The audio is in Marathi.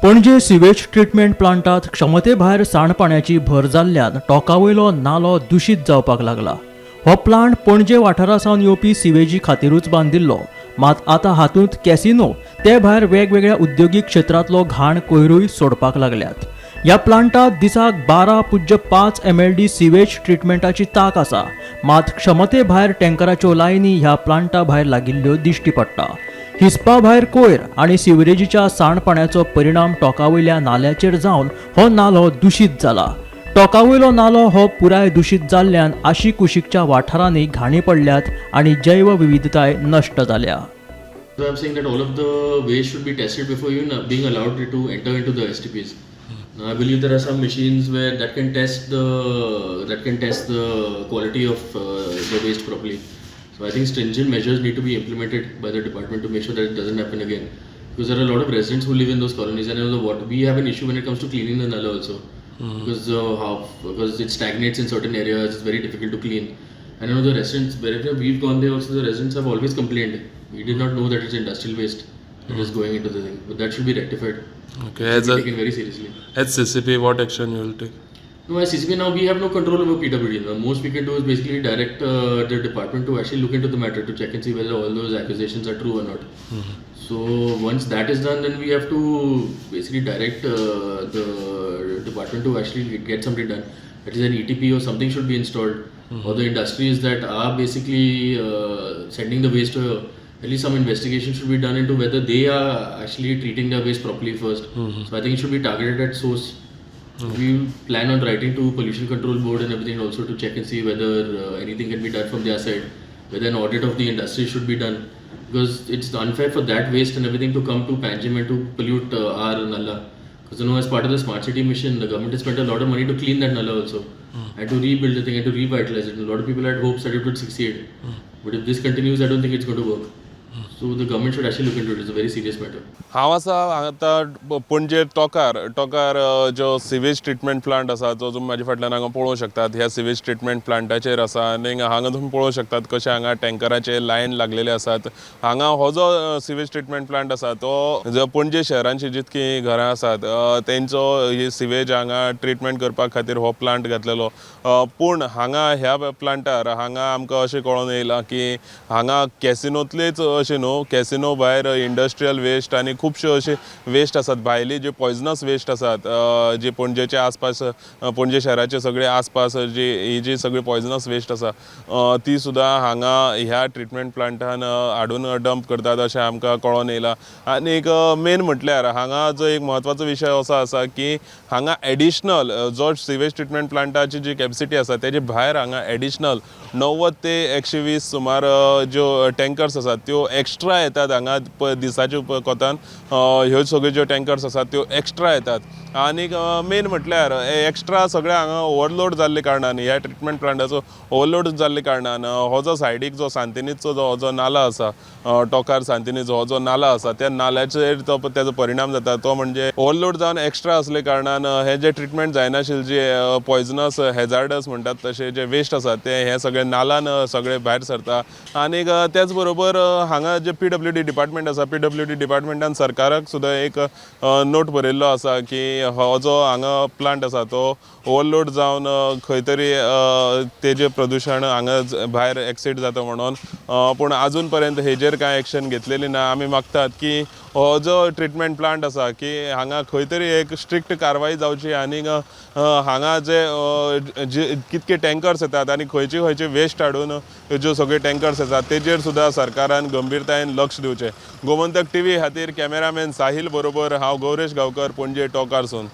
पणजे सिवेज ट्रीटमेंट प्लांटात क्षमते भायर सांडपाण्याची भर जाल्ल्यान टोकावयलो नालो दूषित जावपाक लागला। हो प्लांट पणजे वाठारासावन येवपी सिवेजी खातीरूच बांदिल्लो, मात आतां हातूंत कॅसिनो ते भायर वेगवेगळ्या उद्योगीक क्षेत्रांतलो घाण कोयरूय सोडपाक लागल्यात। ह्या प्लांटात दिसाक 12.5 MLD सिवेज ट्रीटमेंटाची ताक आसा, मात क्षमते भायर टँकराच्यो लायनी ह्या प्लांटा भायर लागिल्ल्यो दिश्टी पडटा। हिसपा भायर कोयर आनी सिवरेजीच्या सांडपाण्याचो परिणाम टोकावयल्या नाल्याचेर जावन हो नालो दूषित जाला। टोकावयलो नालो हो पुराय दूषित जाल्ल्यान आशी कुशीकच्या वाठारांनी घाणी पडल्यात आनी जैव विविधताय नश्ट जाल्या। So I'm saying that all of the waste should be tested before even being allowed to enter into the STPs. Now, I believe there are some machines where that can test the quality of the waste properly. So I think stringent measures need to be implemented by the department to make sure that it doesn't happen again. Because there are a lot of residents who live in those colonies, and we have an issue when it comes to cleaning the nala also. Because it stagnates in certain areas, it's very difficult to clean. And the residents, wherever we've gone there also, the residents have always complained. We did not know that it's industrial waste that is going into the thing. But that should be rectified. Okay, it should be taken very seriously. As CCP, what action you will take? No, as CCP now we have no control over PWD. The most we can do is basically direct the department to actually look into the matter to check and see whether all those accusations are true or not. So once that is done, then we have to basically direct the department to actually get something done. That is an ETP or something should be installed. Or the industries that are basically sending the waste to at least some investigation should be done into whether they are actually treating their waste properly first. So I think it should be targeted at source. We plan on writing to Pollution Control Board and everything also to check and see whether anything can be done from their side, whether an audit of the industry should be done, because it's unfair for that waste and everything to come to Panjim and to pollute our Nalla. Because as part of the smart city mission, the government has spent a lot of money to clean that Nalla also and to rebuild the thing and to revitalize it. And a lot of people had hopes that it would succeed, but if this continues, I don't think it's going to work. So the government should actually look into it. It's a very serious matter. हांव आसा आतां पणजे टोकार जो सिवेज ट्रीटमेंट प्लांट आसा जो म्हाजे फाटल्यान हांगा पळोवंक शकतात। ह्या सिवेज ट्रीटमेंट प्लांटाचेर आसा आनी हांगा तुमी पळोवंक शकतात कशे हांगा टँकराचे लायन लागलेले आसात। हांगा हो जो सिवेज ट्रीटमेंट प्लांट आसा तो जो पणजे शहरांची जितकी घरां आसात तेंचो ही सिवेज हांगा ट्रीटमेंट करपा खातीर हो प्लांट घातलेलो, पूण हांगा ह्या प्लांटार हांगा आमकां अशें कळोन येयलां की हांगा कॅसिनोतलेच अशें न्हू, कॅसिनो भायर इंडस्ट्रियल वेस्ट आनी खुबश्यो अशे वेस्ट आसात भायली जे पॉयजनस वेस्ट आसात जी पणजेच्या आसपास पणजे शहराचे सगळे आसपास ही जी सगळी पॉयजनस वेस्ट आसा ती सुद्दां हांगा ह्या ट्रीटमेंट प्लांटान हाडून डंप करतात अशें आमकां कळोन येयलां। आनी एक मेन म्हटल्यार हांगा जो एक म्हत्वाचो विशय असो आसा की हांगा एडिशनल जो सिवेज ट्रीटमेंट प्लांटाची जी कॅपसिटी आसा तेजे भायर हांगा एडिशनल 90 ते 120 सुमार ज्यो टँकर्स आसात त्यो एक्स्ट्रा येतात हांगा दिसाच्या कोतान ह्यो सगळ्यो ज्यो टँकर्स आसात त्यो एक्स्ट्रा येतात। आनीक मेन म्हटल्यार एक्स्ट्रा सगळे हांगा ओवरलोड जाल्ले कारणान ह्या ट्रीटमेंट प्लांटाचो ओवरलोड जाल्ले कारणान हो जो सायडीक जो सांतिनेजचो जो नाला आसा टोकार सांतिनेज हो जो नाला आसा त्या नाल्याचेर तेजो परिणाम जाता तो म्हणजे ओवरलोड जावन एक्स्ट्रा असले कारणान हे जे ट्रीटमेंट जायनाशिल्ले जे पॉयजनस हेजार्डस म्हणटात तशे जे वेस्ट आसा ते हे सगळे नालान सगळे भायर सरता। आनीक त्याच बरोबर हांगा जे PWD डिपार्टमेंट आसा PWD डिपार्टमेंटान सरकाराक सुद्दां एक नोट बरयल्लो आसा की हो जो हांगा प्लांट आसा तो ओवरलोड जावन खंय तरी तेजें प्रदूशण हांगा भायर एक्सीड जाता म्हणून, पूण आजून पर्यंत हेजेर कांय एक्शन घेतलेली ना। आमी मागतात की हो जो ट्रीटमेंट प्लांट आसा की हांगा खंय तरी एक स्ट्रिक्ट कारवाई जावची आनीक हांगा जे कितके टँकर्स येतात आनी खंयचे वेस्ट हाडून ज्यो सगळे टँकर्स येतात तेजेर सुद्दां सरकारान गंभीरतायेन लक्ष दिवचें। गोमंतक TV खातीर कॅमेरामॅन साहिल बरोबर हांव गौरेश गांवकर, पणजे टोकारसून।